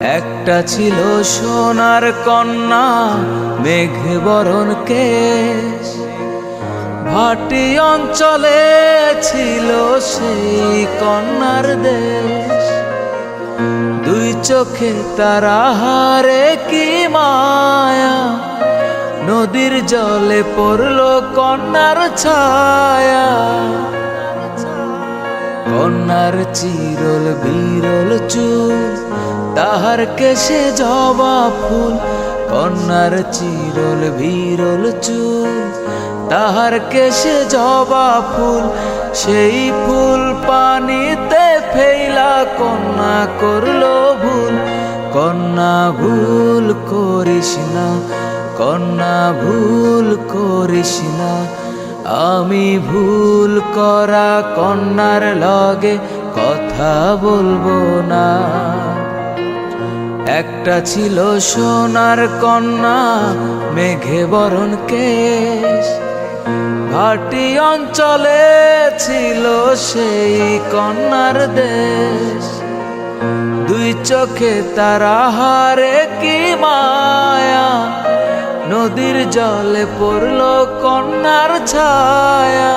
একটা ছিল সোনার কন্যা মেঘে বরণ কেশ, ভাটি অঞ্চলে ছিল সেই কন্যার দেশ। দুই চোখে তারা হারে কি মায়া, নদীর জলে পড়ল কন্যার ছায়া। কন্যার চিরল বিরল চুল, তাহার কেশে জবা ফুল। কন্যার চিরল বিরল চুল, তাহার কেশে জবা ফুল। সেই ফুল পানিতে ফেলা কন্যা করল ভুল। কন্যা ভুল করিস না, কন্যা ভুল করিস না। আমি ভুল করা কন্যার লগে কথা বলবো না। একটা ছিল সোনার কন্যা মেঘে বরণ কেশ, ভাটি অঞ্চলে ছিল সেই কন্যার দেশ। দুই চোখে তারা হারে কি মায়া, নদীর জলে পড়ল কন্যার ছায়া।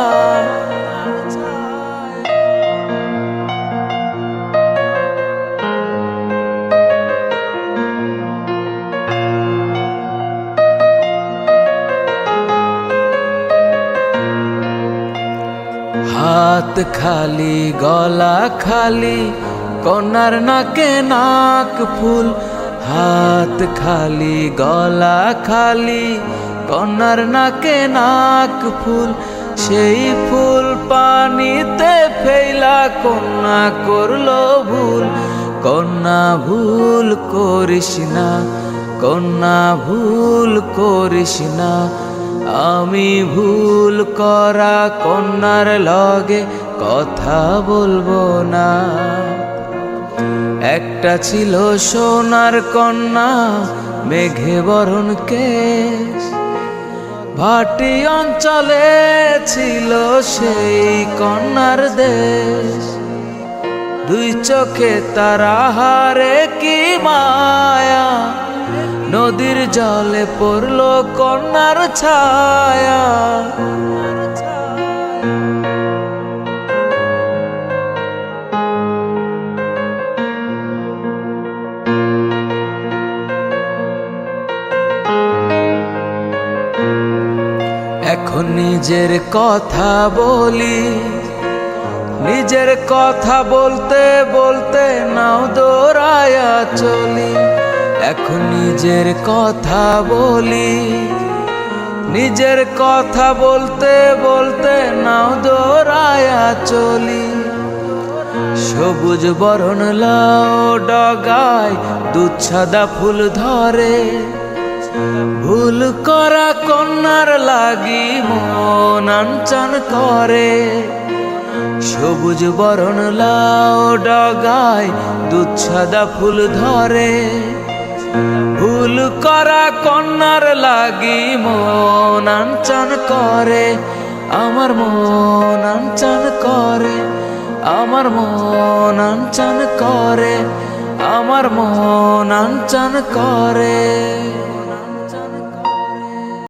হাত খালি গলা খালি, কন্যার নাকে নাক ফুল। হাত খালি গলা খালি, কন্যার নাকে নাক ফুল। সেই ফুল পানিতে ফেলা কন্যা করল ভুল। কন্যা ভুল করিস না, কন্যা ভুল করিস না। আমি ভুল করা কন্যার লগে কথা বলবো না। একটা ছিল সোনার কন্যা মেঘে বরণ কেশ, ভাটি অঞ্চলে ছিল সেই কন্যার দেশ। দুই চোখে তারা হারে কি মায়া, নদীর জলে পড়ল কন্যার ছায়া। এখন নিজের কথা বলি, নিজের কথা বলতে বলতে নাও দৌড়ায়া চলি। এখন নিজের কথা বলি, নিজের কথা বলতে বলতে নাও দৌড়ায়া চলি। সবুজ বরণ লাউ ডগায় দুধ সাদা ফুল ধরে, ভুল করা কন্যার লাগি মন আনচান করে। সবুজ বরণ লাউ ডগায় দুধ সাদা ফুল ধরে, ভুল করা কন্যার লাগি মন আনচান করে। আমার মন আনচান করে, আমার মন আনচান করে, আমার মন আনচান করে।